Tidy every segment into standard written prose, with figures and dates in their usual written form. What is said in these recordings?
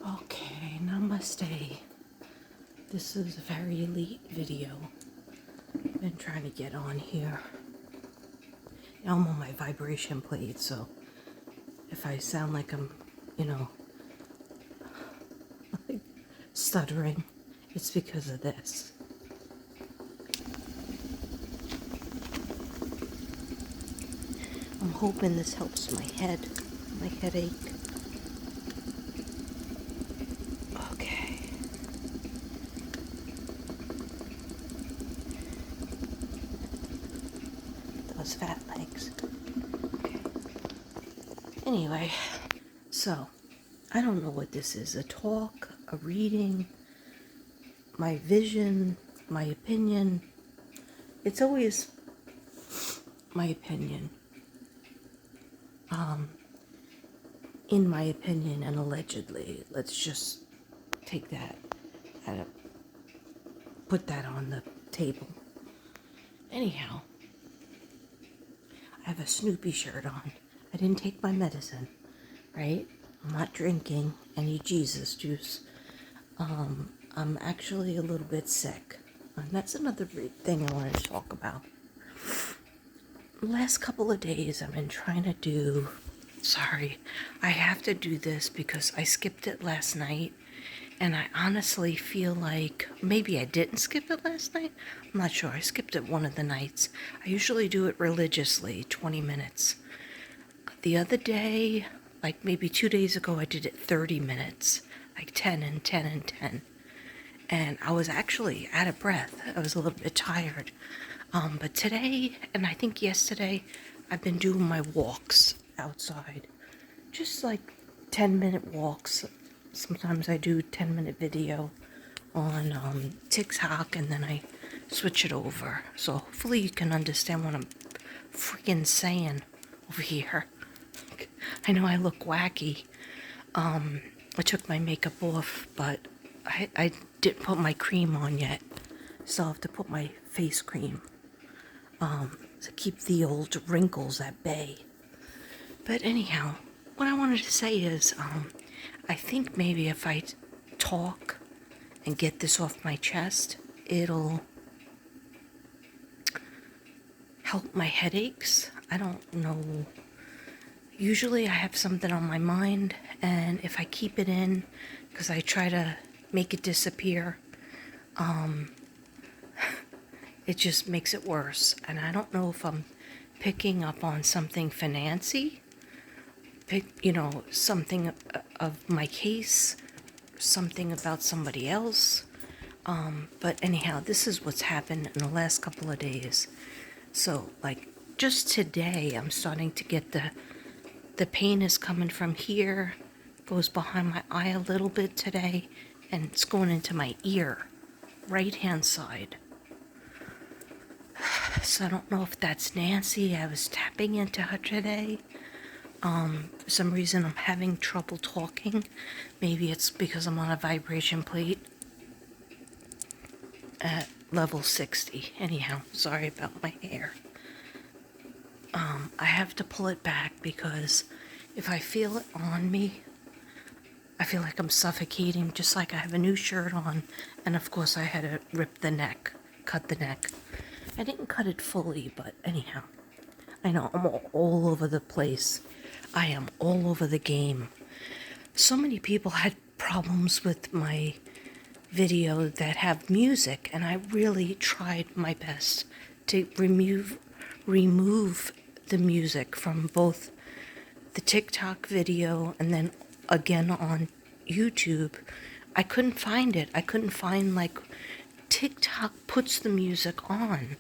Okay, Namaste. This is a very elite video. I've been trying to get on here. I'm on my vibration plate, so if I sound like I'm, you know, like stuttering, it's because of this. I'm hoping this helps my headache. Okay. Those fat legs. Okay. Anyway, so I don't know what this is. A talk, a reading, my vision, my opinion. It's always my opinion. In my opinion and allegedly. Let's just take that and put that on the table. Anyhow, I have a Snoopy shirt on. I didn't take my medicine, right? I'm not drinking any Jesus juice. I'm actually a little bit sick. And that's another thing I wanted to talk about. The last couple of days I've been trying to do, I have to do this because I skipped it last night. And I honestly feel like maybe I didn't skip it last night. I'm not sure. I skipped it one of the nights. I usually do it religiously, 20 minutes. The other day, like maybe 2 days ago, I did it 30 minutes, like 10 and 10 and 10. And I was actually out of breath. I was a little bit tired. But today, and I think yesterday, I've been doing my walks outside. Just like 10-minute walks. Sometimes I do 10-minute video on TikTok and then I switch it over. So hopefully you can understand what I'm freaking saying over here. I know I look wacky. I took my makeup off, but I didn't put my cream on yet. Still have to put my face cream to keep the old wrinkles at bay. But anyhow, what I wanted to say is, I think maybe if I talk and get this off my chest, it'll help my headaches. I don't know. Usually I have something on my mind, and if I keep it in, because I try to make it disappear, it just makes it worse. And I don't know if I'm picking up on something financy, something of my case, something about somebody else. But anyhow, this is what's happened in the last couple of days. So, like, just today, I'm starting to get the pain is coming from here, goes behind my eye a little bit today, and it's going into my ear, right-hand side. So I don't know if that's Nancy. I was tapping into her today. For some reason I'm having trouble talking. Maybe it's because I'm on a vibration plate at level 60. Anyhow, sorry about my hair. I have to pull it back because if I feel it on me, I feel like I'm suffocating, just like I have a new shirt on, and of course I had to cut the neck. I didn't cut it fully, but anyhow, I know I'm all over the place. I am all over the game. So many people had problems with my video that have music, and I really tried my best to remove the music from both the TikTok video and then again on YouTube. I couldn't find it. I couldn't find, like, TikTok puts the music on,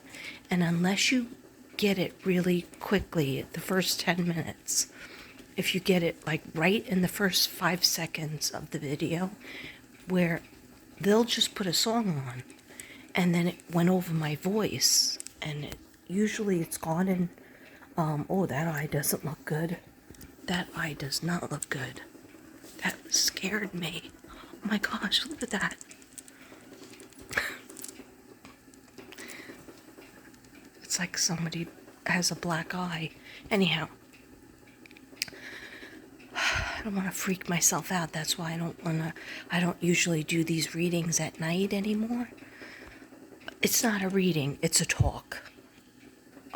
and unless you get it really quickly the first 10 minutes, if you get it like right in the first 5 seconds of the video, where they'll just put a song on and then it went over my voice, and usually it's gone in. Oh, that eye doesn't look good. That eye does not look good. That scared me. Oh my gosh, look at that. It's like somebody has a black eye. Anyhow, don't want to freak myself out. That's why I don't usually do these readings at night anymore. It's not a reading, it's a talk.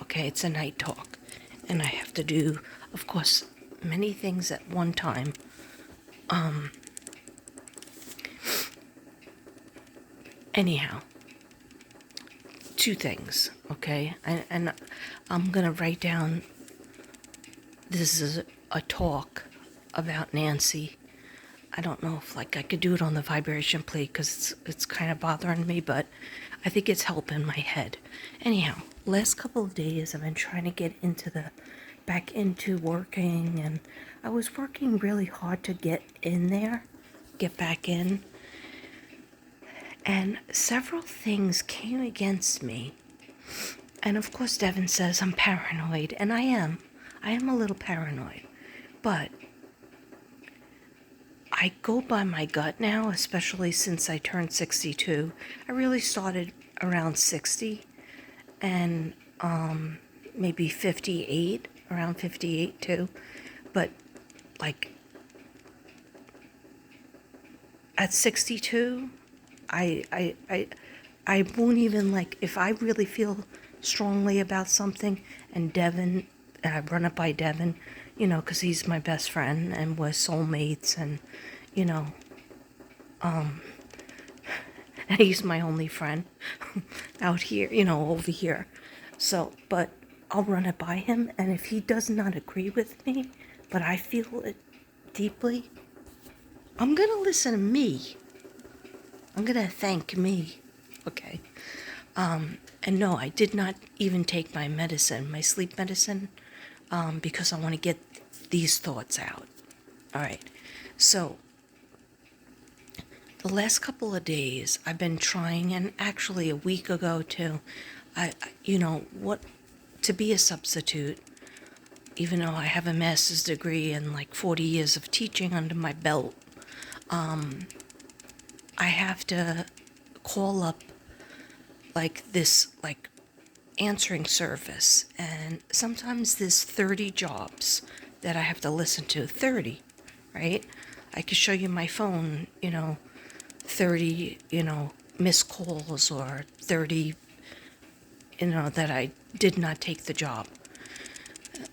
Okay, it's a night talk. And I have to do, of course, many things at one time. Anyhow, two things, okay? And I'm going to write down, this is a talk about Nancy. I don't know if like I could do it on the vibration plate because it's kind of bothering me, but I think it's helping my head. Anyhow, last couple of days I've been trying to get back into working, and I was working really hard to get back in, and several things came against me. And of course Devin says I'm paranoid, and I am a little paranoid, but I go by my gut now, especially since I turned 62. I really started around 60 and maybe 58, around 58 too. But like at 62, I won't even, like, if I really feel strongly about something and I run it by Devin, you know, because he's my best friend and we're soulmates, and, you know, and he's my only friend out here, you know, over here. So, but I'll run it by him, and if he does not agree with me, but I feel it deeply, I'm going to listen to me. I'm going to thank me. Okay. And no, I did not even take my medicine, my sleep medicine, because I want to get these thoughts out. All right. So, the last couple of days, I've been trying, and actually a week ago too, to be a substitute, even though I have a master's degree and like 40 years of teaching under my belt, I have to call up like this, like, answering service, and sometimes there's 30 jobs that I have to listen to. 30, right? I could show you my phone, 30, missed calls, or 30, that I did not take the job.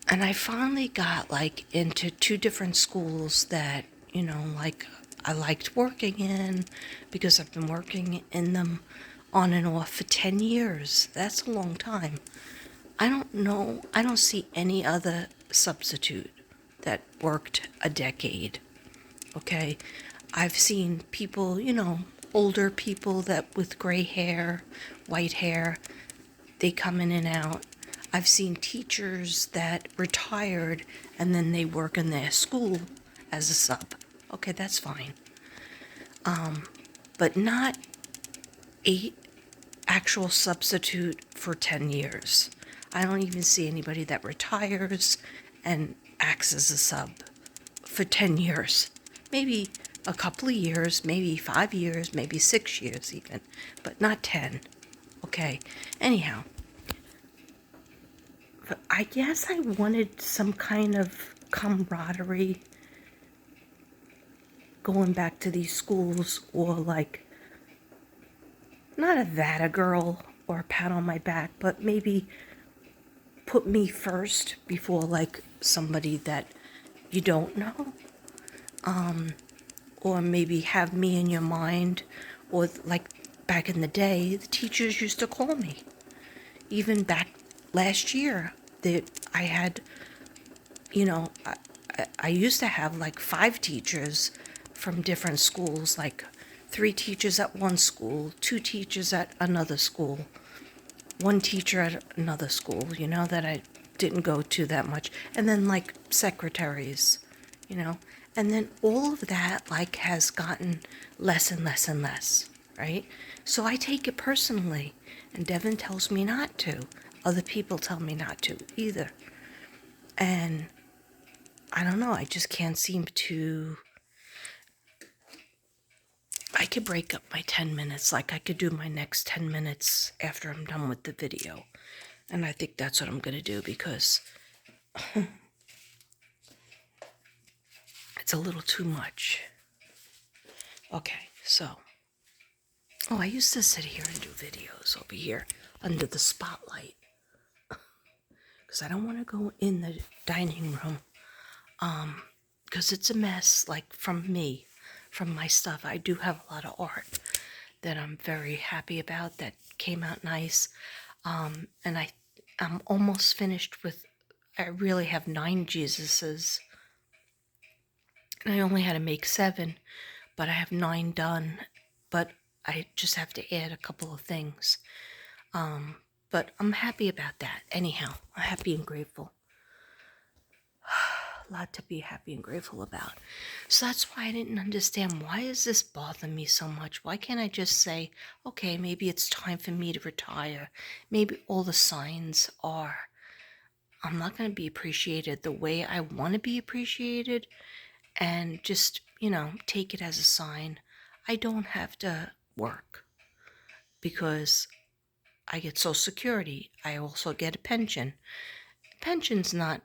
And I finally got like into two different schools that, like, I liked working in, because I've been working in them on and off for 10 years. That's a long time. I don't see any other substitute that worked a decade. Okay? I've seen people, older people that with gray hair, white hair, they come in and out. I've seen teachers that retired and then they work in their school as a sub. Okay, that's fine. But not a actual substitute for 10 years. I don't even see anybody that retires and acts as a sub for 10 years. Maybe a couple of years, maybe 5 years, maybe 6 years even, but not 10. Okay, anyhow. But I guess I wanted some kind of camaraderie going back to these schools, or like, not a Vada girl or a pat on my back, but maybe put me first before like somebody that you don't know. Or maybe have me in your mind, or like back in the day, the teachers used to call me. Even back last year, that I had, I used to have like 5 teachers from different schools, like 3 teachers at one school, 2 teachers at another school, 1 teacher at another school, that I didn't go to that much, and then like secretaries, and then all of that like has gotten less and less and less, right? So I take it personally, and Devin tells me not to. Other people tell me not to either. And I don't know, I just can't seem to. I could break up my 10 minutes, like I could do my next 10 minutes after I'm done with the video. And I think that's what I'm going to do, because It's a little too much. Okay, so. Oh, I used to sit here and do videos over here under the spotlight. Because I don't want to go in the dining room. Because it's a mess, like from me, from my stuff. I do have a lot of art that I'm very happy about that came out nice. And I'm almost finished with, I really have 9 Jesuses. And I only had to make 7, but I have 9 done. But I just have to add a couple of things. But I'm happy about that. Anyhow, I'm happy and grateful. A lot to be happy and grateful about. So that's why I didn't understand, why does this bother me so much? Why can't I just say, okay, maybe it's time for me to retire. Maybe all the signs are, I'm not going to be appreciated the way I want to be appreciated, and just, take it as a sign. I don't have to work because I get Social Security. I also get a pension. Pension's not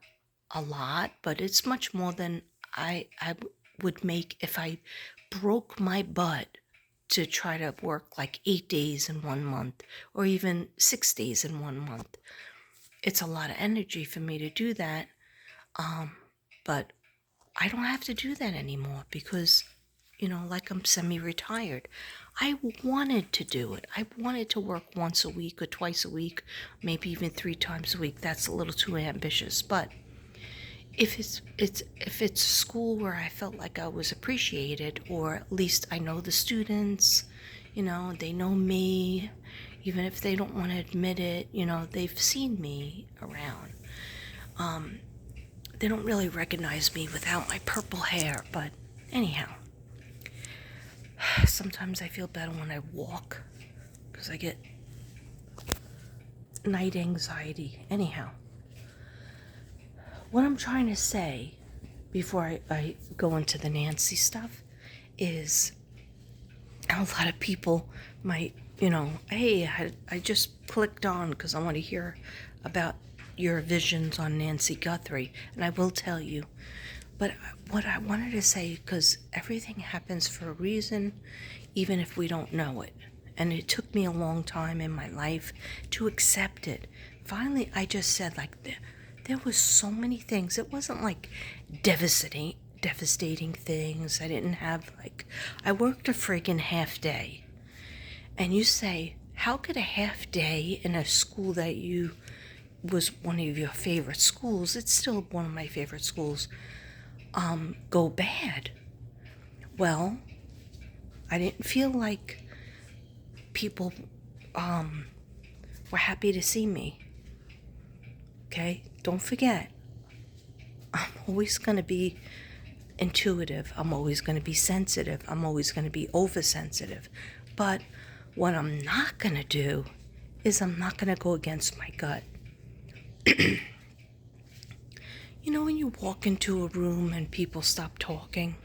a lot, but it's much more than I would make if I broke my butt to try to work like 8 days in 1 month, or even 6 days in 1 month. It's a lot of energy for me to do that, but I don't have to do that anymore because, like I'm semi-retired. I wanted to do it. I wanted to work once a week or twice a week, maybe even 3 times a week. That's a little too ambitious, but if it's school where I felt like I was appreciated, or at least I know the students, they know me, even if they don't want to admit it, they've seen me around. They don't really recognize me without my purple hair, but anyhow, sometimes I feel better when I walk because I get night anxiety. Anyhow, what I'm trying to say before I go into the Nancy stuff is, a lot of people might, hey, I just clicked on because I want to hear about your visions on Nancy Guthrie, and I will tell you. But what I wanted to say, because everything happens for a reason, even if we don't know it. And it took me a long time in my life to accept it. Finally, I just said, like, there was so many things. It wasn't like devastating things. I didn't have, I worked a friggin' half day. And you say, how could a half day in a school that was one of your favorite schools, it's still one of my favorite schools, go bad? Well, I didn't feel like people were happy to see me. Okay? Don't forget, I'm always going to be intuitive. I'm always going to be sensitive. I'm always going to be oversensitive. But what I'm not going to do is I'm not going to go against my gut. When you walk into a room and people stop talking,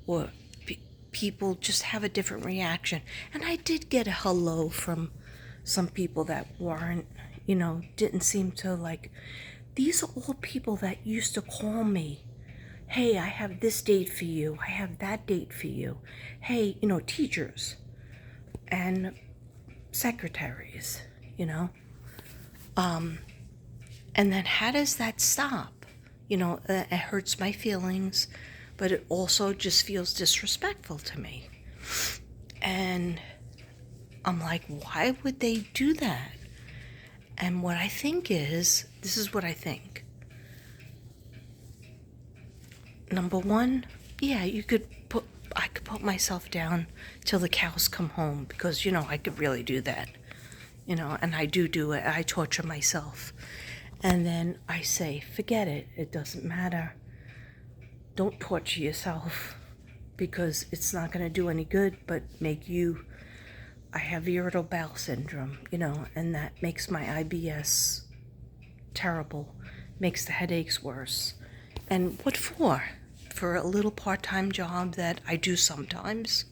or people just have a different reaction. And I did get a hello from some people that weren't, didn't seem to these are all people that used to call me. Hey, I have this date for you. I have that date for you. Hey, teachers and secretaries, And then how does that stop? It hurts my feelings, but it also just feels disrespectful to me. And I'm like, why would they do that? And what I think is, this is what I think. Number one, yeah, I could put myself down till the cows come home, because, I could really do that. And I do it. I torture myself. And then I say, forget it. It doesn't matter. Don't torture yourself, because it's not going to do any good but make you. I have irritable bowel syndrome, and that makes my IBS terrible, makes the headaches worse. And what for? For a little part-time job that I do sometimes,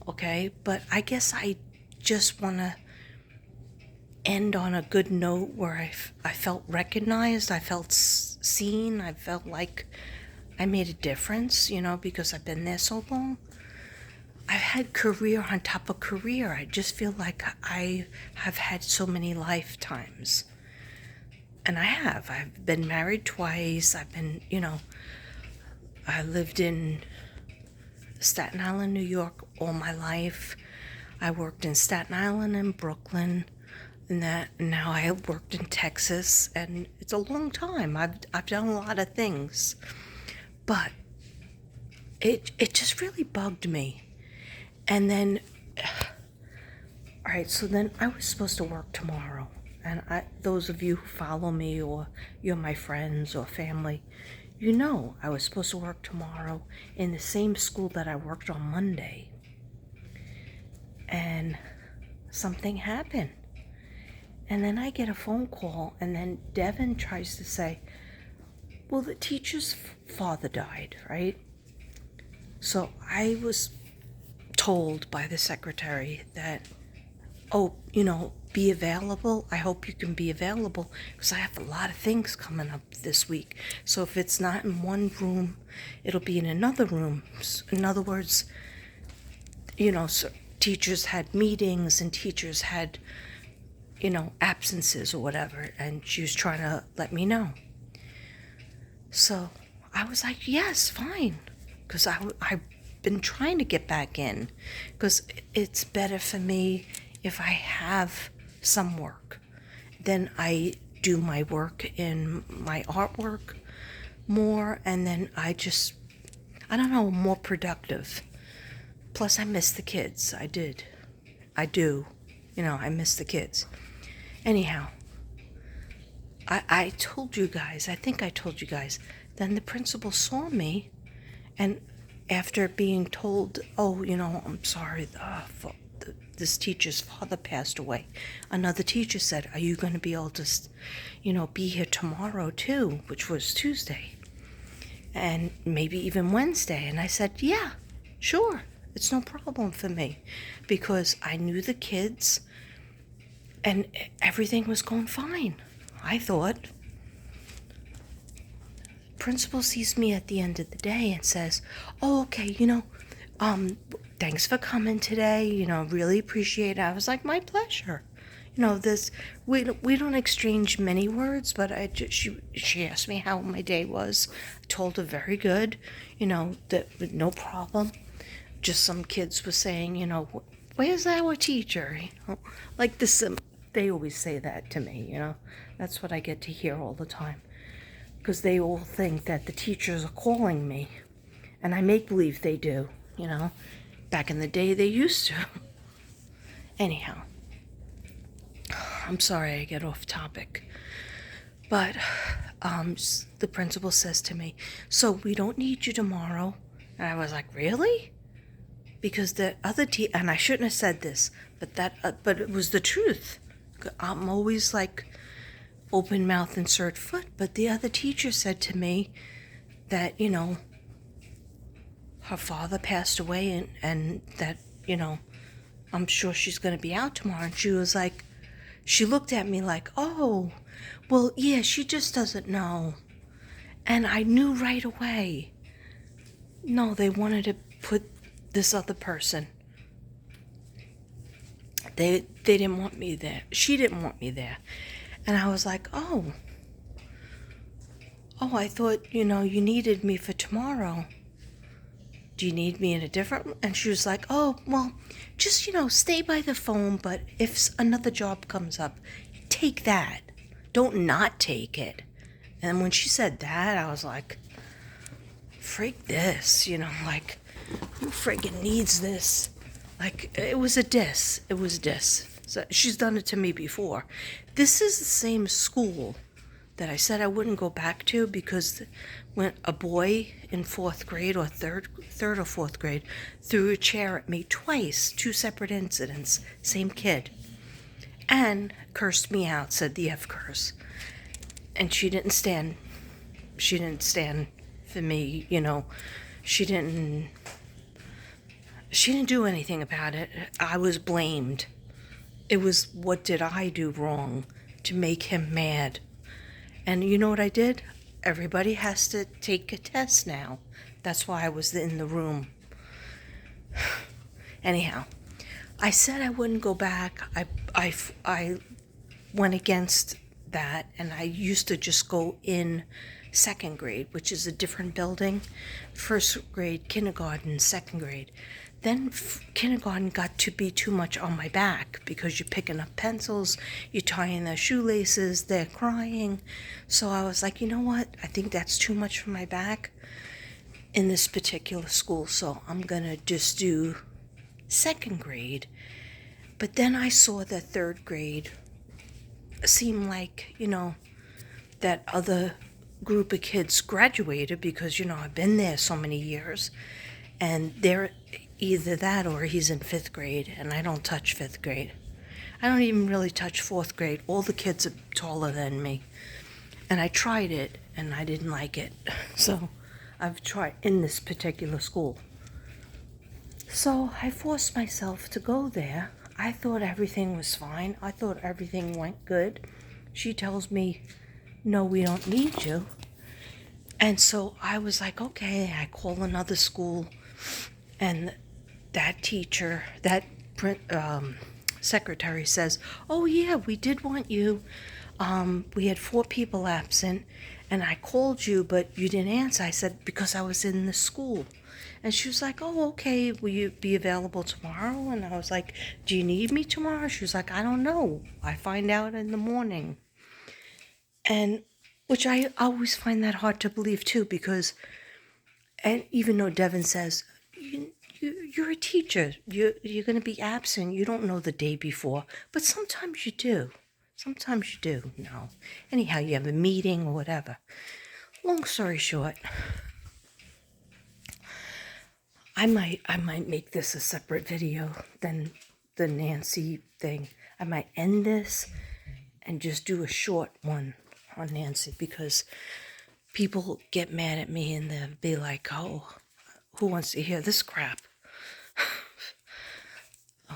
okay? But I guess I just want to end on a good note where I felt recognized, I felt seen, I felt like I made a difference, because I've been there so long. I've had career on top of career. I just feel like I have had so many lifetimes. And I have. I've been married twice. I lived in Staten Island, New York all my life. I worked in Staten Island and Brooklyn. And now I worked in Texas, and it's a long time. I've done a lot of things. But it just really bugged me. And then, all right, so then I was supposed to work tomorrow. And those of you who follow me, or you're my friends or family, I was supposed to work tomorrow in the same school that I worked on Monday. And something happened. And then I get a phone call, and then Devin tries to say, well, the teacher's father died, right? So I was told by the secretary that, be available. I hope you can be available because I have a lot of things coming up this week. So if it's not in one room, it'll be in another room. In other words, so teachers had meetings and teachers had, absences or whatever, and she was trying to let me know. So I was like, yes, fine, because I've been trying to get back in, because it's better for me if I have some work. Then I do my work in my artwork more, and then I don't know, more productive. Plus I miss the kids. I do. I miss the kids. Anyhow, I told you guys, I think I told you guys, then the principal saw me, and after being told, I'm sorry, this teacher's father passed away, another teacher said, are you going to be able to, be here tomorrow too, which was Tuesday, and maybe even Wednesday? And I said, yeah, sure, it's no problem for me, because I knew the kids, and everything was going fine, I thought. Principal sees me at the end of the day and says, oh, okay, thanks for coming today, really appreciate it. I was like, my pleasure. We don't exchange many words, but she asked me how my day was. I told her very good, that no problem. Just some kids were saying, where's our teacher? Like this, they always say that to me, That's what I get to hear all the time. Because they all think that the teachers are calling me. And I make believe they do, Back in the day, they used to. Anyhow, I'm sorry I get off topic. But the principal says to me, so we don't need you tomorrow. And I was like, really? Because the other and I shouldn't have said this, but it was the truth. I'm always like open mouth, insert foot. But the other teacher said to me that, her father passed away, and that, I'm sure she's going to be out tomorrow. And she was like, she looked at me like, oh, well, yeah, she just doesn't know. And I knew right away. No, they wanted to put this other person. They didn't want me there. She didn't want me there. And I was like, oh, I thought, you needed me for tomorrow. Do you need me in a different? And she was like, oh, well, just, stay by the phone. But if another job comes up, take that. Don't not take it. And when she said that, I was like, freak this, like, who friggin' needs this? Like, it was a diss. It was a diss. So she's done it to me before. This is the same school that I said I wouldn't go back to, because when a boy in fourth grade or third or fourth grade threw a chair at me twice, 2 separate incidents, same kid, and cursed me out, said the F curse. And she didn't stand for me, she didn't do anything about it. I was blamed. It was, what did I do wrong to make him mad? And you know what I did? everybody has to take a test now. That's why I was in the room. Anyhow, I said I wouldn't go back. I went against that, and I used to just go in second grade, which is a different building. First grade, kindergarten, second grade. Then kindergarten got to be too much on my back because you're picking up pencils, you're tying their shoelaces, they're crying. So I was like, you know what? I think that's too much for my back in this particular school. So I'm going to just do second grade. But then I saw that third grade seemed like, that other group of kids graduated because, I've been there so many years. And they're either that or he's in fifth grade, and I don't touch fifth grade. I don't even really touch fourth grade. All the kids are taller than me. And I tried it, and I didn't like it. So I've tried in this particular school. So I forced myself to go there. I thought everything was fine. I thought everything went good. She tells me, no, we don't need you. And so I was like, okay, I call another school. And that teacher, that secretary says, oh yeah, we did want you. We had 4 people absent, and I called you, but you didn't answer. I said, because I was in the school. And she was like, oh, okay, will you be available tomorrow? And I was like, do you need me tomorrow? She was like, I don't know. I find out in the morning. And which I always find that hard to believe too, because, and even though Devin says, you're a teacher, you're going to be absent, you don't know the day before, but sometimes you do. Sometimes you do know. Anyhow, you have a meeting or whatever. Long story short, I might make this a separate video than the Nancy thing. I might end this and just do a short one on Nancy, because people get mad at me and they'll be like, oh, who wants to hear this crap?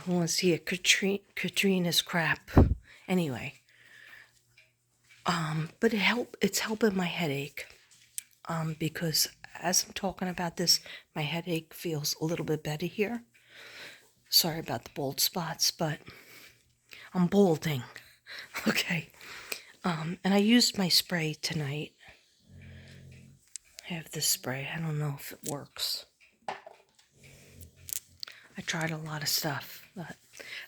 Who wants to hear Katrina's crap? Anyway, but it's helping my headache, because as I'm talking about this, my headache feels a little bit better here. Sorry about the bald spots, but I'm balding. Okay. And I used my spray tonight. I have this spray. I don't know if it works. I tried a lot of stuff, but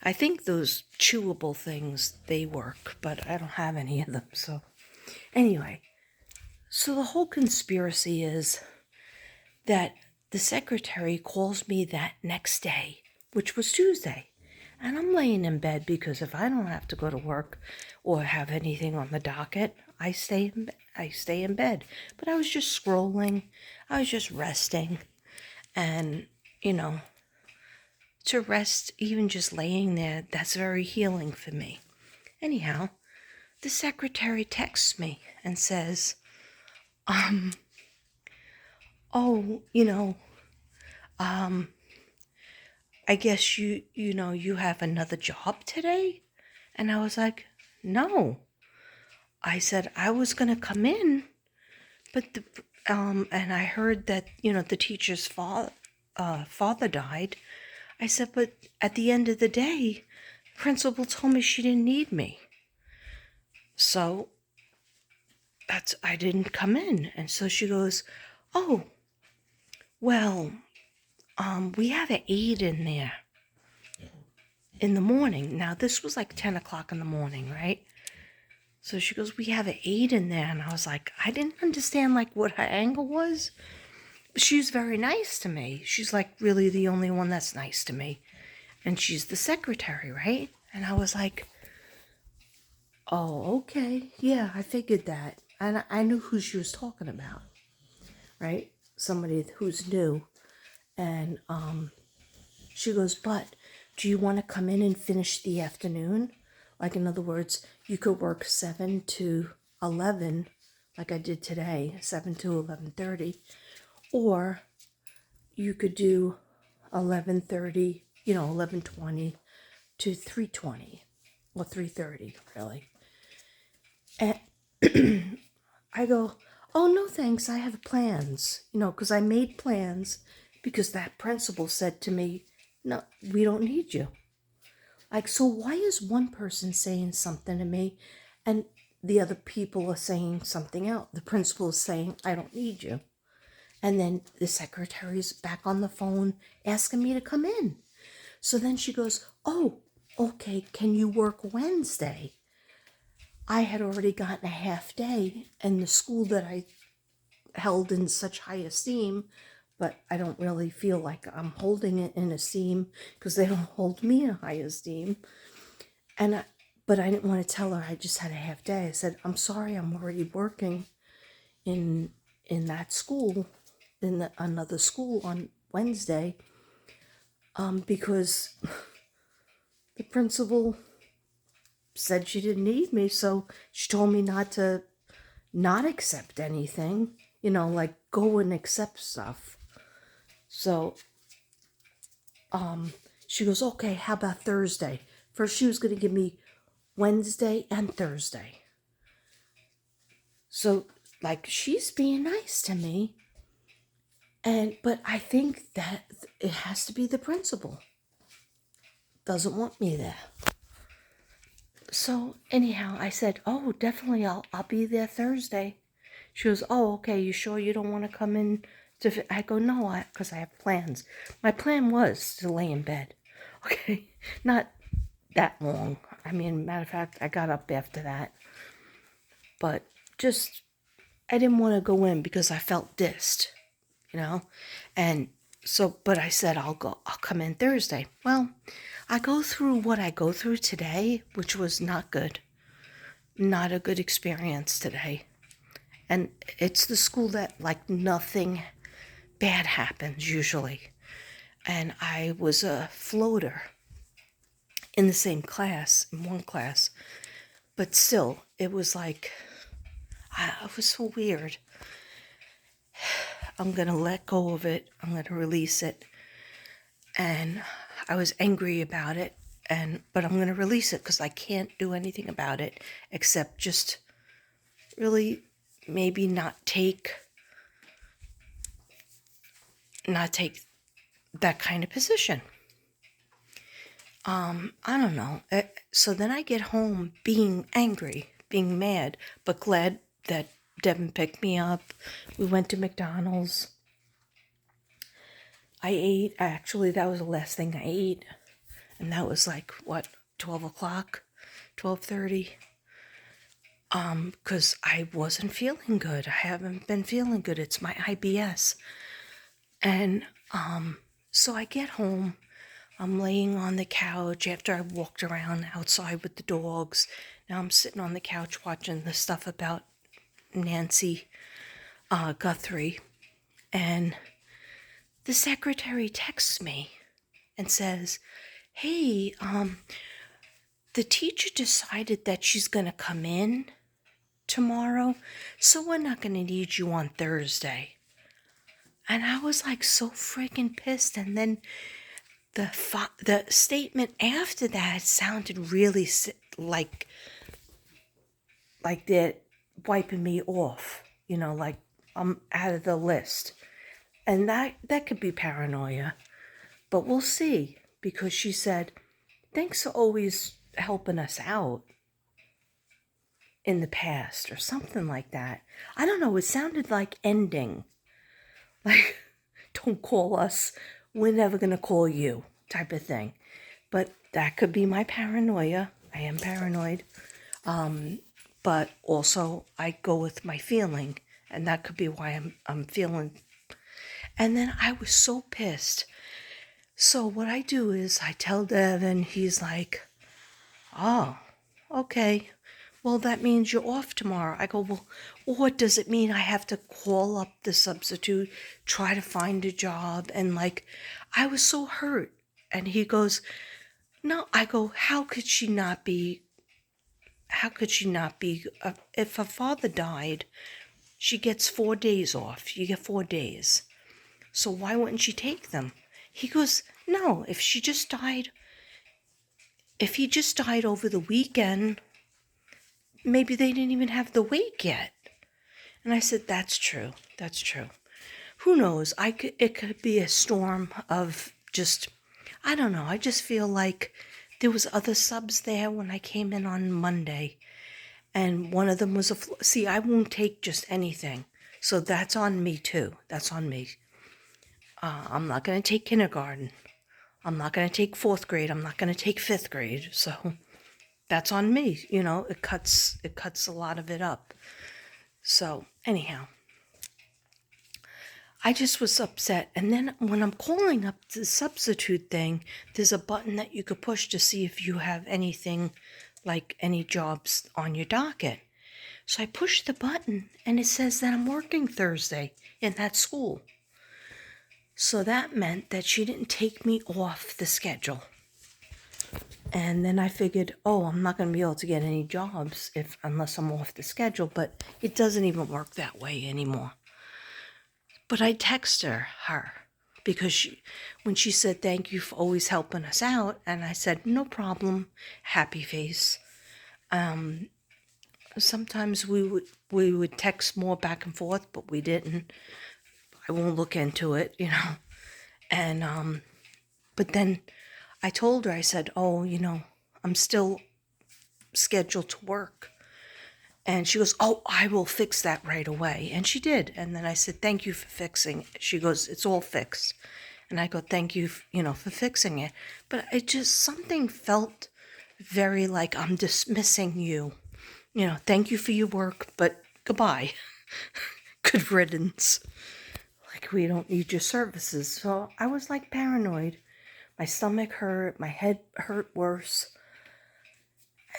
I think those chewable things, they work, but I don't have any of them. So anyway, so the whole conspiracy is that the secretary calls me that next day, which was Tuesday. And I'm laying in bed because if I don't have to go to work or have anything on the docket, I stay in bed. But I was just scrolling. I was just resting. And, to rest, even just laying there, that's very healing for me. Anyhow, the secretary texts me and says, I guess you have another job today? And I was like, no. I said I was going to come in, but and I heard that, the teacher's father died. I said, but at the end of the day, principal told me she didn't need me. So I didn't come in. And so she goes, oh, well, we have an aide in there in the morning. Now, this was like 10 o'clock in the morning, right? So she goes, we have an aide in there. And I was like, I didn't understand like what her angle was. She's very nice to me. She's like really the only one that's nice to me. And she's the secretary, right? And I was like, oh, okay. Yeah, I figured that. And I knew who she was talking about, right? Somebody who's new. And she goes, but do you want to come in and finish the afternoon? Like, in other words, you could work 7 to 11, like I did today, 7 to 11:30. Or you could do 11:30, 11:20 to 3:20 or 3:30, really. And I go, oh, no, thanks, I have plans, because I made plans because that principal said to me, no, we don't need you. Like, so why is one person saying something to me and the other people are saying something else? The principal is saying, I don't need you. And then the secretary's back on the phone asking me to come in. So then she goes, oh, okay, can you work Wednesday? I had already gotten a half day, and the school that I held in such high esteem, but I don't really feel like I'm holding it in esteem because they don't hold me in high esteem. But I didn't want to tell her I just had a half day. I said, I'm sorry, I'm already working in that school, in another school on Wednesday, because the principal said she didn't need me, so she told me not accept anything, like go and accept stuff. So she goes, okay, how about Thursday? First she was going to give me Wednesday and Thursday. So like she's being nice to me, but I think that it has to be the principal. Doesn't want me there. So anyhow, I said, oh, definitely I'll be there Thursday. She goes, oh, okay, you sure you don't want to come in? I go, no, because I have plans. My plan was to lay in bed. Okay, not that long. I mean, matter of fact, I got up after that. But I didn't want to go in because I felt dissed, And so, but I said, I'll come in Thursday. Well, I go through what I go through today, which was not good. Not a good experience today. And it's the school that like nothing bad happens usually. And I was a floater in the same class, in one class. But still, it was like, it was so weird. I'm going to let go of it. I'm going to release it. And I was angry about it. But I'm going to release it because I can't do anything about it except just really maybe not take that kind of position. I don't know. So then I get home being angry, being mad, but glad that Devin picked me up. We went to McDonald's. I ate. Actually, that was the last thing I ate. And that was like, 12 o'clock, 12:30. Because I wasn't feeling good. I haven't been feeling good. It's my IBS. And, so I get home. I'm laying on the couch after I walked around outside with the dogs. Now I'm sitting on the couch watching the stuff about Nancy Guthrie. And the secretary texts me and says, hey, the teacher decided that she's going to come in tomorrow, so we're not going to need you on Thursday. And I was like so freaking pissed. And then the statement after that sounded really like they're wiping me off, like I'm out of the list. And that could be paranoia, but we'll see, because she said, thanks for always helping us out in the past or something like that. I don't know, it sounded like ending. Like, don't call us, we're never going to call you, type of thing. But that could be my paranoia. I am paranoid. But also I go with my feeling, and that could be why I'm feeling. And then I was so pissed. So what I do is I tell Devin, he's like, oh, okay. Well, that means you're off tomorrow. I go, well, what does it mean? I have to call up the substitute, try to find a job. And like, I was so hurt. And he goes, no. I go, how could she not be? If her father died, she gets 4 days off. You get 4 days. So why wouldn't she take them? He goes, no, if he just died over the weekend, maybe they didn't even have the wake yet. And I said, that's true. That's true. Who knows? It could be a storm of just, I don't know. I just feel like there was other subs there when I came in on Monday, and one of them was see, I won't take just anything. So that's on me too. That's on me. I'm not going to take kindergarten. I'm not going to take fourth grade. I'm not going to take fifth grade. So that's on me. It cuts a lot of it up. So anyhow, I just was upset. And then when I'm calling up the substitute thing, there's a button that you could push to see if you have anything, like any jobs on your docket. So I push the button and it says that I'm working Thursday in that school. So that meant that she didn't take me off the schedule. And then I figured, I'm not going to be able to get any jobs unless I'm off the schedule, but it doesn't even work that way anymore. But I texted her because when she said, thank you for always helping us out, and I said, no problem, happy face. Sometimes we would text more back and forth, but we didn't. I won't look into it, And but then I told her, I said, I'm still scheduled to work. And she goes, I will fix that right away. And she did. And then I said, thank you for fixing it. She goes, it's all fixed. And I go, thank you, for fixing it. But it just, something felt very like I'm dismissing you. Thank you for your work, but goodbye. Good riddance. Like, we don't need your services. So I was like paranoid. My stomach hurt. My head hurt worse.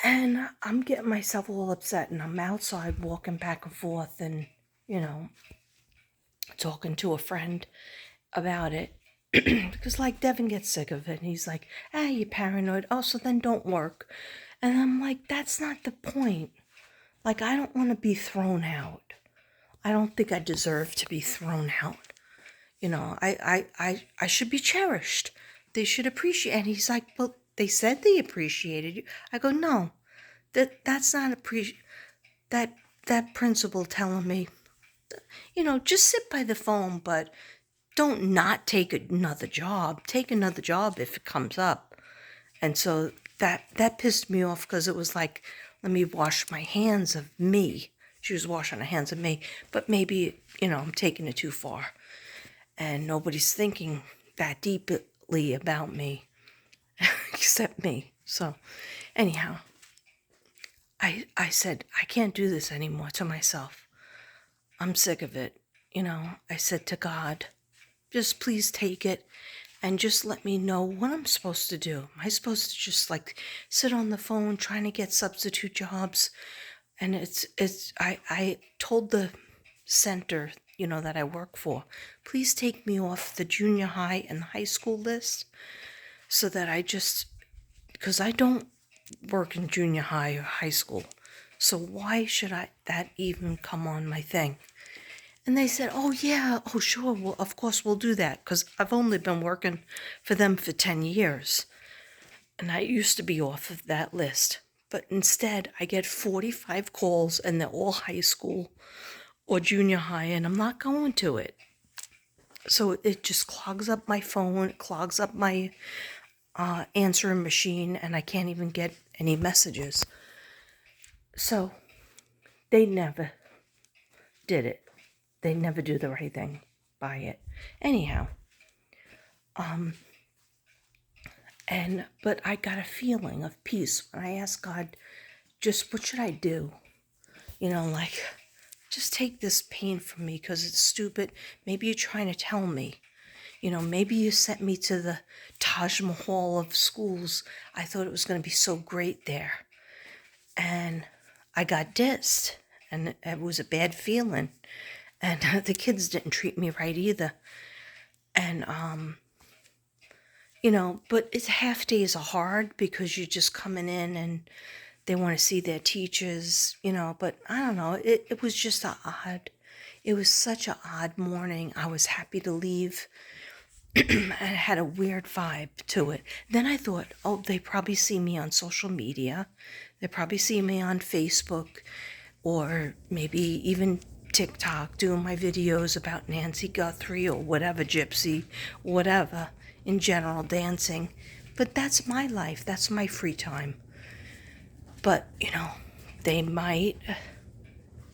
And I'm getting myself all upset, and I'm outside walking back and forth and, talking to a friend about it. Because, like, Devin gets sick of it. And he's like, you're paranoid. Oh, so then don't work. And I'm like, that's not the point. Like, I don't want to be thrown out. I don't think I deserve to be thrown out. I should be cherished. They should appreciate. And he's like, well, they said they appreciated you. I go, no, that's not that principal telling me, just sit by the phone, but don't not take another job. Take another job if it comes up. And so that pissed me off, because it was like, let me wash my hands of me. She was washing her hands of me, but maybe, I'm taking it too far. And nobody's thinking that deeply about me except me. So anyhow, I said, I can't do this anymore to myself. I'm sick of it. I said to God, just please take it and just let me know what I'm supposed to do. Am I supposed to just like sit on the phone trying to get substitute jobs? And I told the center, that I work for, please take me off the junior high and high school list, so that because I don't work in junior high or high school. So why should that even come on my thing? And they said, sure, well, of course we'll do that, because I've only been working for them for 10 years. And I used to be off of that list. But instead, I get 45 calls, and they're all high school or junior high, and I'm not going to it. So it just clogs up my phone, it clogs up my answering machine, and I can't even get any messages. So they never did it. They never do the right thing by it. Anyhow, but I got a feeling of peace when I asked God, just what should I do? Just take this pain from me, because it's stupid. Maybe you're trying to tell me. Maybe you sent me to the Taj Mahal of schools. I thought it was going to be so great there. And I got dissed, and it was a bad feeling. And the kids didn't treat me right either. And, but it's half days are hard, because you're just coming in and they want to see their teachers, but I don't know. It was just it was such an odd morning. I was happy to leave. And it had a weird vibe to it. Then I thought, they probably see me on social media. They probably see me on Facebook, or maybe even TikTok doing my videos about Nancy Guthrie or whatever, Gypsy, whatever, in general, dancing. But that's my life. That's my free time. But, they might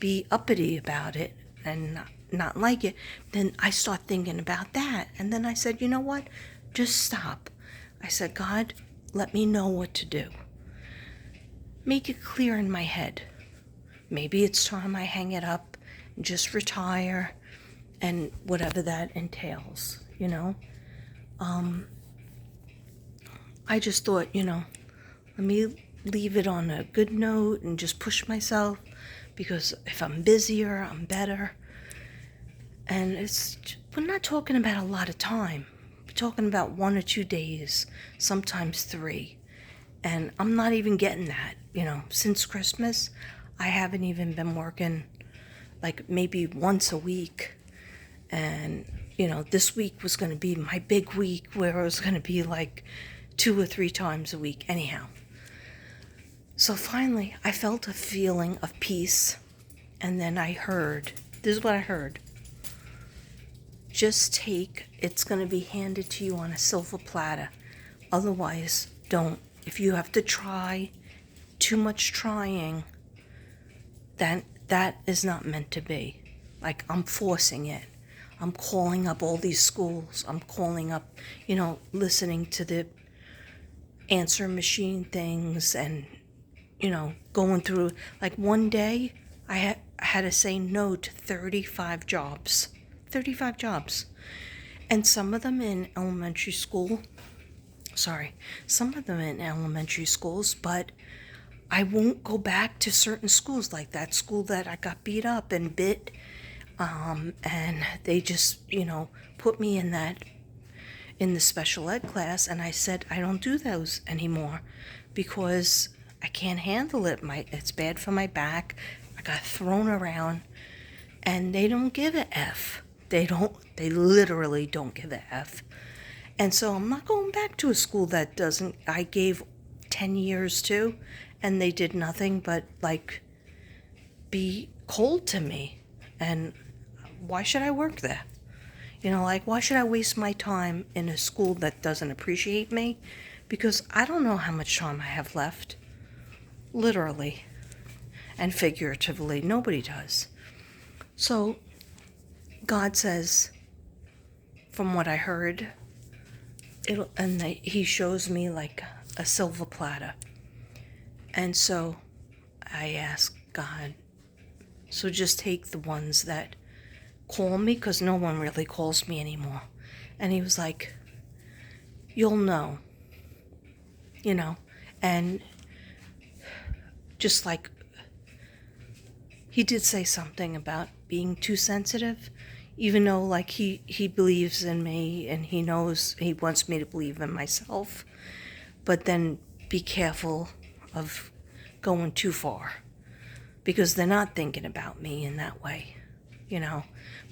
be uppity about it and not like it. Then I start thinking about that. And then I said, you know what? Just stop. I said, God, let me know what to do. Make it clear in my head. Maybe it's time I hang it up and just retire and whatever that entails, I just thought, let me leave it on a good note and just push myself, because if I'm busier, I'm better. And we're not talking about a lot of time. We're talking about 1 or 2 days, sometimes 3. And I'm not even getting that, since Christmas, I haven't even been working like maybe once a week. And, this week was going to be my big week where it was going to be like 2 or 3 times a week. Anyhow. So finally, I felt a feeling of peace. And then this is what I heard. Just it's going to be handed to you on a silver platter. Otherwise, don't. If you have to try too much trying, then that is not meant to be. Like, I'm forcing it. I'm calling up all these schools. I'm calling up, listening to the answer machine things and, going through. Like, one day, I had to say no to 35 jobs. 35 jobs. And some of them in elementary schools, but I won't go back to certain schools, like that school that I got beat up and bit, and they just, put me in the special ed class, and I said I don't do those anymore because I can't handle it. It's bad for my back. I got thrown around, and they don't give a F. They literally don't give a F. And so I'm not going back to a school that doesn't. I gave 10 years to, and they did nothing but, be cold to me. And why should I work there? Why should I waste my time in a school that doesn't appreciate me? Because I don't know how much time I have left. Literally. And figuratively, nobody does. So, God says, from what I heard, he shows me like a silver platter. And so I asked God, so just take the ones that call me, because no one really calls me anymore. And he was like, you'll know, and just like, he did say something about being too sensitive, even though like he believes in me and he knows he wants me to believe in myself. But then be careful of going too far, because they're not thinking about me in that way,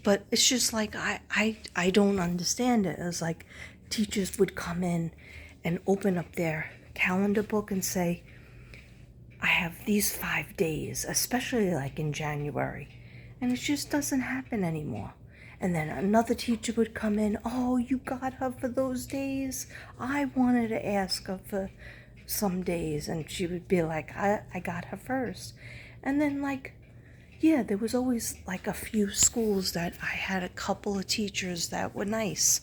But it's just like, I don't understand it. It was like teachers would come in and open up their calendar book and say, I have these 5 days, especially like in January, and it just doesn't happen anymore. And then another teacher would come in, oh, you got her for those days? I wanted to ask her for some days, and she would be like, I got her first. And then there was always like a few schools that I had a couple of teachers that were nice.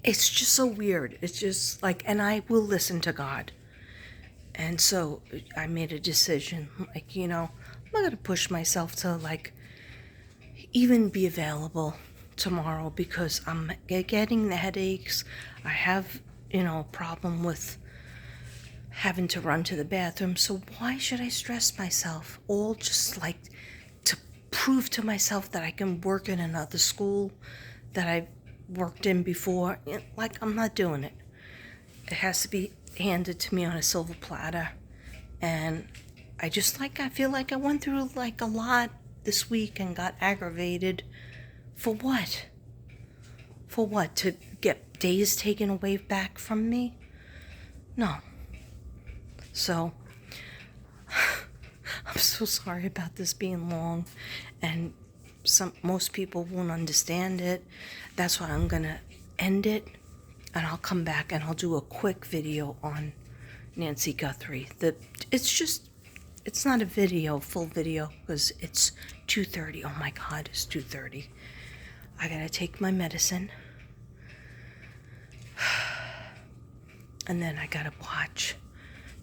It's just so weird. It's just like, and I will listen to God. And so I made a decision, I'm not going to push myself to even be available tomorrow, because I'm getting the headaches. I have, a problem with having to run to the bathroom. So why should I stress myself? All just to prove to myself that I can work in another school that I've worked in before. I'm not doing it. It has to be handed to me on a silver platter. And I feel like I went through a lot this week and got aggravated. For what? For what? To get days taken away back from me? No. So I'm so sorry about this being long, and most people won't understand it. That's why I'm gonna end it, and I'll come back and I'll do a quick video on Nancy Guthrie. It's not a video, full video, because it's 2:30. Oh my God, it's 2:30. I gotta take my medicine, and then I gotta watch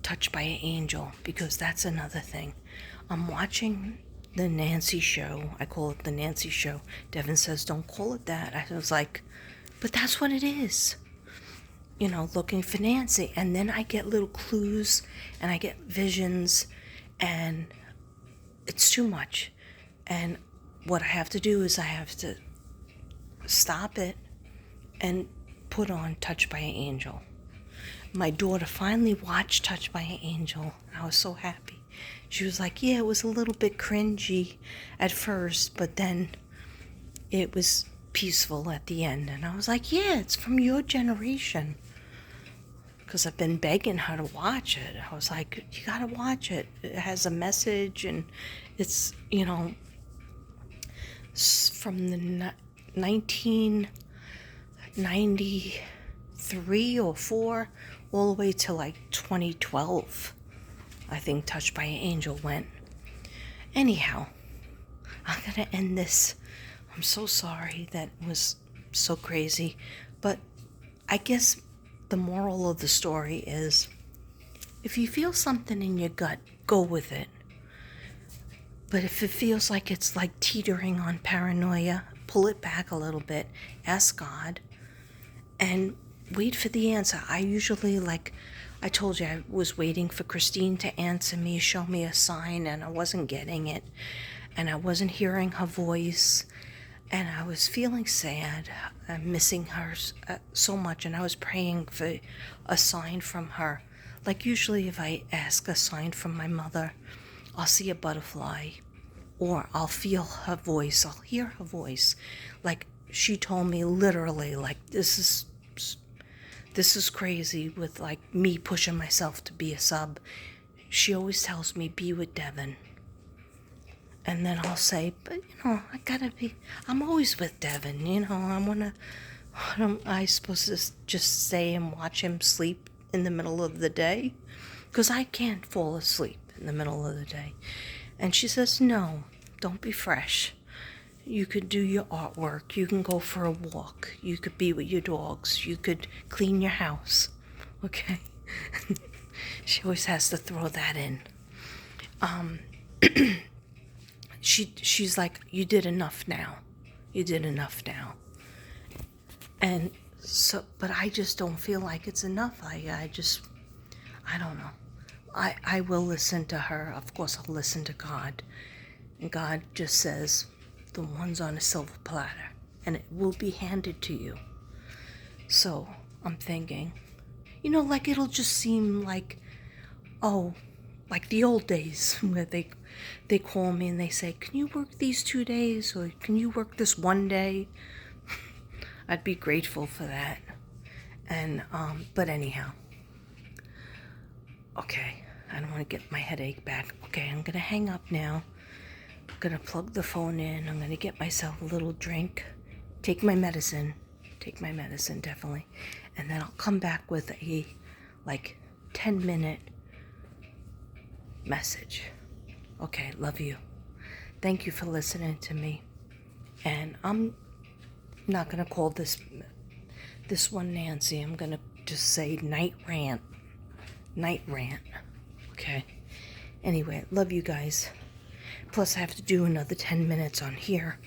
Touched by an Angel, because that's another thing. I'm watching the Nancy show. I call it the Nancy show. Devin says, don't call it that. I was like, but that's what it is. You know, looking for Nancy. And then I get little clues and I get visions, and it's too much. And what I have to do is I have to stop it and put on Touched by an Angel. My daughter finally watched Touched by an Angel. I was so happy. She was like, yeah, it was a little bit cringy at first, but then it was peaceful at the end. And I was like, yeah, it's from your generation. Because I've been begging her to watch it. I was like, you gotta watch it. It has a message, and it's, you know, from the 1993 or 4 all the way to like 2012. I think Touched by an Angel went. Anyhow, I'm gonna end this. I'm so sorry that was so crazy, but I guess the moral of the story is, if you feel something in your gut, go with it. But if it feels like it's like teetering on paranoia, pull it back a little bit, ask God, and wait for the answer. I usually, like I told you, I was waiting for Christine to answer me, show me a sign, and I wasn't getting it. And I wasn't hearing her voice. And I was feeling sad. I'm missing her so much. And I was praying for a sign from her. Like usually if I ask a sign from my mother, I'll see a butterfly. Or I'll feel her voice. I'll hear her voice. Like she told me literally, like, this is crazy with like me pushing myself to be a sub. She always tells me, be with Devin. And then I'll say, but you know, I'm always with Devin, you know, what am I supposed to just stay and watch him sleep in the middle of the day? Because I can't fall asleep in the middle of the day. And she says, no, don't be fresh. You could do your artwork. You can go for a walk. You could be with your dogs. You could clean your house. Okay? She always has to throw that in. She's like, you did enough now. You did enough now. And so, but I just don't feel like it's enough. I don't know. I will listen to her. Of course, I'll listen to God. And God just says, the one's on a silver platter, and it will be handed to you. So I'm thinking, you know, like it'll just seem like, oh, like the old days where they call me and they say, can you work these 2 days, or can you work this 1 day? I'd be grateful for that. And but anyhow, okay, I don't want to get my headache back. Okay, I'm gonna hang up now. I'm gonna plug the phone in. I'm gonna get myself a little drink, take my medicine definitely, and then I'll come back with a like 10-minute message. Okay, love you. Thank you for listening to me. And I'm not gonna call this one Nancy. I'm gonna just say Nite Rant. Okay. Anyway, love you guys. Plus I have to do another 10 minutes on here,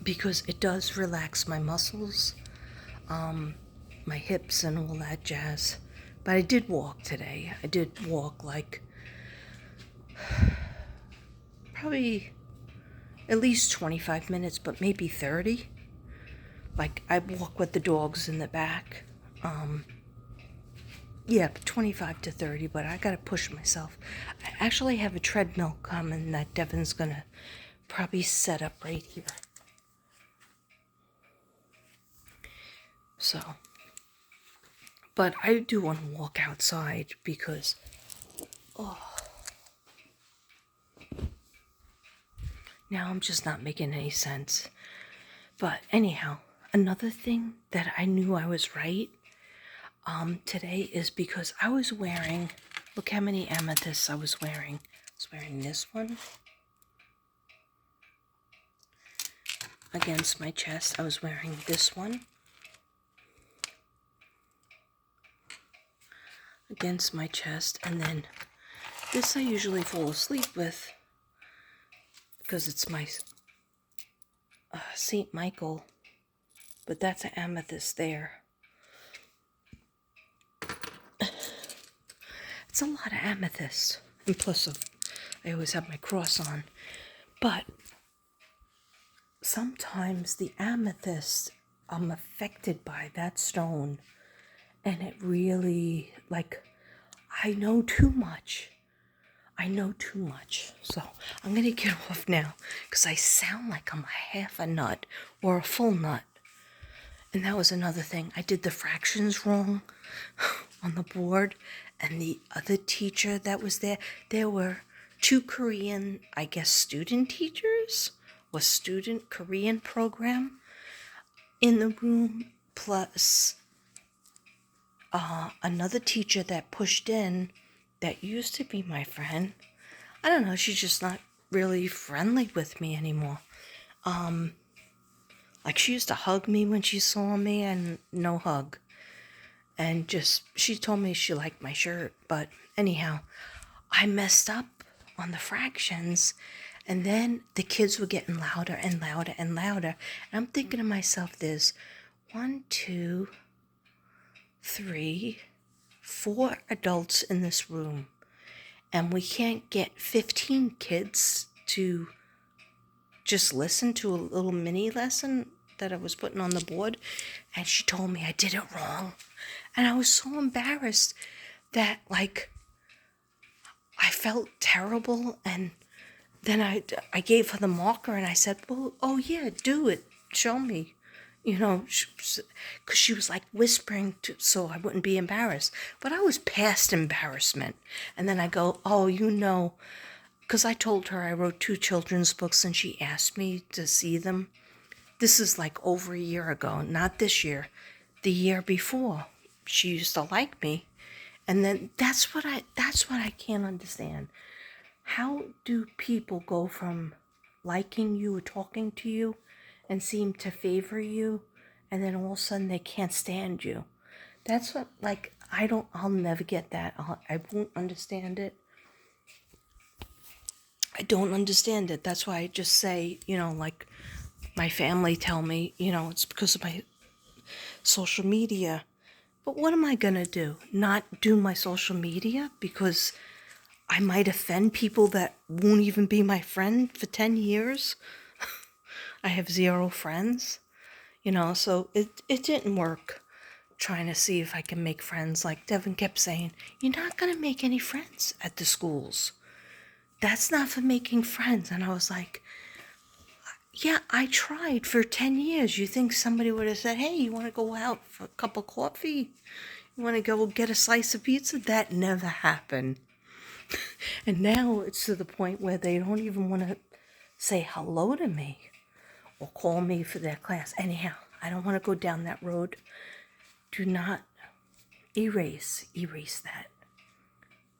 because it does relax my muscles, my hips and all that jazz. But I did walk today. I did walk like probably at least 25 minutes, but maybe 30. Like I walk with the dogs in the back. Yeah, 25 to 30, but I gotta push myself. I actually have a treadmill coming that Devin's gonna probably set up right here. So, but I do want to walk outside because Oh. Now I'm just not making any sense. But anyhow, another thing that I knew I was right today is because I was wearing, look how many amethysts I was wearing. I was wearing this one against my chest. I was wearing this one against my chest, and then this I usually fall asleep with because it's my St. Michael, but that's an amethyst there. It's a lot of amethyst, and plus I always have my cross on. But sometimes the amethyst, I'm affected by that stone, and it really, like, I know too much. So I'm going to get off now because I sound like I'm a half a nut or a full nut. And that was another thing. I did the fractions wrong on the board. And the other teacher that was there were 2 Korean, I guess, student teachers or student Korean program in the room, plus another teacher that pushed in that used to be my friend. I don't know, she's just not really friendly with me anymore. Like, she used to hug me when she saw me, and no hug. And just, she told me she liked my shirt, but anyhow, I messed up on the fractions, and then the kids were getting louder and louder and louder. And I'm thinking to myself, there's 1, 2, 3, 4 adults in this room, and we can't get 15 kids to just listen to a little mini lesson that I was putting on the board. And she told me I did it wrong. And I was so embarrassed that, like, I felt terrible. And then I gave her the marker and I said, well, oh yeah, do it. Show me. You know, because she was like whispering so I wouldn't be embarrassed. But I was past embarrassment. And then I go, oh, you know, because I told her I wrote 2 children's books and she asked me to see them. This is like over a year ago, not this year, the year before. She used to like me. And then that's what I can't understand. How do people go from liking you or talking to you and seem to favor you, and then all of a sudden they can't stand you? That's what, like, I'll never get that. I won't understand it. I don't understand it. That's why I just say, you know, like, my family tell me, you know, it's because of my social media. But what am I going to do? Not do my social media because I might offend people that won't even be my friend for 10 years? I have 0 friends, you know, so it didn't work trying to see if I can make friends. Like Devin kept saying, you're not going to make any friends at the schools. That's not for making friends. And I was like, yeah, I tried for 10 years. You think somebody would have said, hey, you want to go out for a cup of coffee? You want to go get a slice of pizza? That never happened. And now it's to the point where they don't even want to say hello to me or call me for their class. Anyhow, I don't want to go down that road. Do not erase that.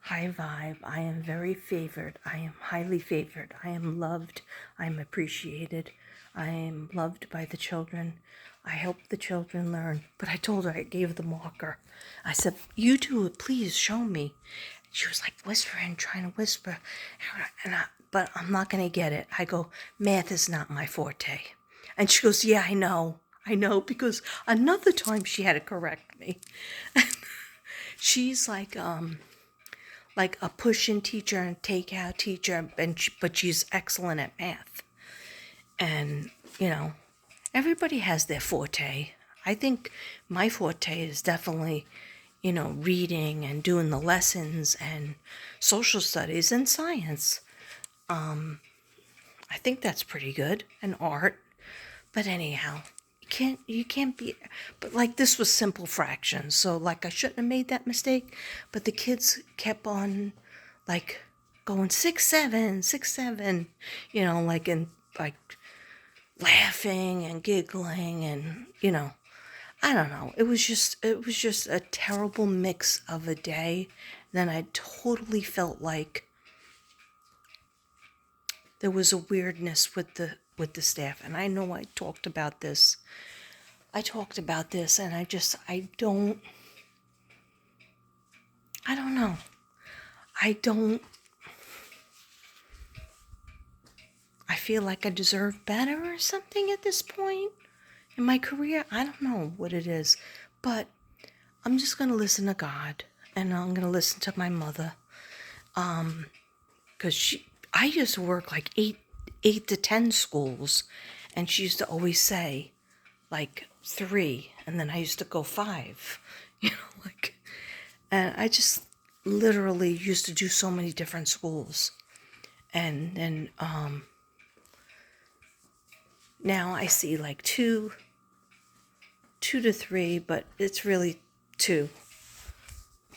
High vibe. I am very favored. I am highly favored. I am loved. I am appreciated. I am loved by the children. I help the children learn. But I told her, I gave the marker. I said, you do it, please show me. She was like whispering, trying to whisper. But I'm not going to get it. I go, math is not my forte. And she goes, yeah, I know, because another time she had to correct me. She's like a push-in teacher and take-out teacher, but she's excellent at math. And, you know, everybody has their forte. I think my forte is definitely, you know, reading and doing the lessons and social studies and science. I think that's pretty good. And art. But anyhow, you can't be, but like this was simple fractions. So like I shouldn't have made that mistake, but the kids kept on like going 6'7", 6'7", you know, like, and like laughing and giggling and, you know, I don't know. It was just a terrible mix of a day. Then I totally felt like there was a weirdness with the staff. And I know I talked about this. And I don't know. I feel like I deserve better or something at this point in my career. I don't know what it is, but I'm just going to listen to God, and I'm going to listen to my mother. Because I used to work like 8 to 10 schools, and she used to always say, like 3, and then I used to go 5, you know, like, and I just literally used to do so many different schools. And then, now I see like 2 to 3, but it's really 2.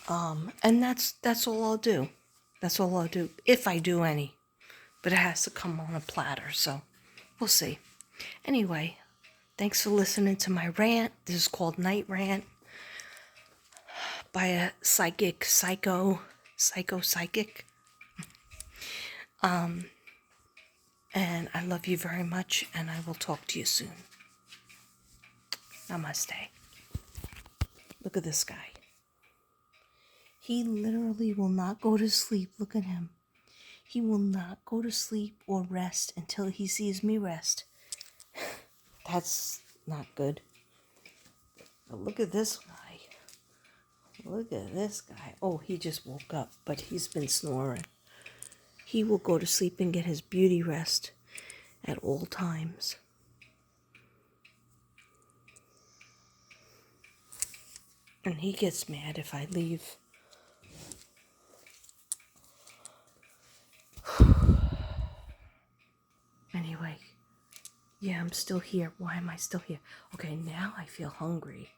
And that's all I'll do. That's all I'll do, if I do any. But it has to come on a platter, so we'll see. Anyway, thanks for listening to my rant. This is called Nite Rant by a psychic. And I love you very much, and I will talk to you soon. Namaste. Look at this guy. He literally will not go to sleep. Look at him. He will not go to sleep or rest until he sees me rest. That's not good. But look at this guy. Look at this guy. Oh, he just woke up, but he's been snoring. He will go to sleep and get his beauty rest at all times. And he gets mad if I leave. Anyway, yeah, I'm still here. Why am I still here? Okay, now I feel hungry.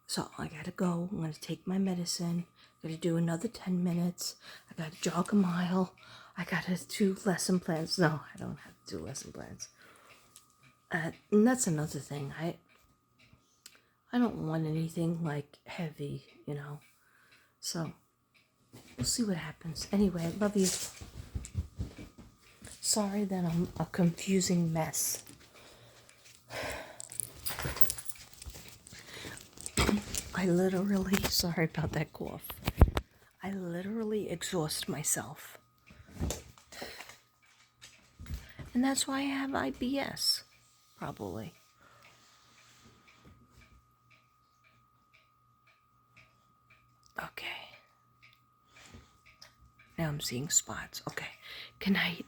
So I gotta go. I'm gonna take my medicine. I gotta do another 10 minutes. I gotta jog a mile. I gotta do lesson plans. No, I don't have to do lesson plans. And that's another thing. I don't want anything like heavy, you know. So we'll see what happens. Anyway, I love you. Sorry that I'm a confusing mess. Sorry about that cough. I literally exhaust myself. And that's why I have IBS, probably. Okay. Now I'm seeing spots. Okay. Good night.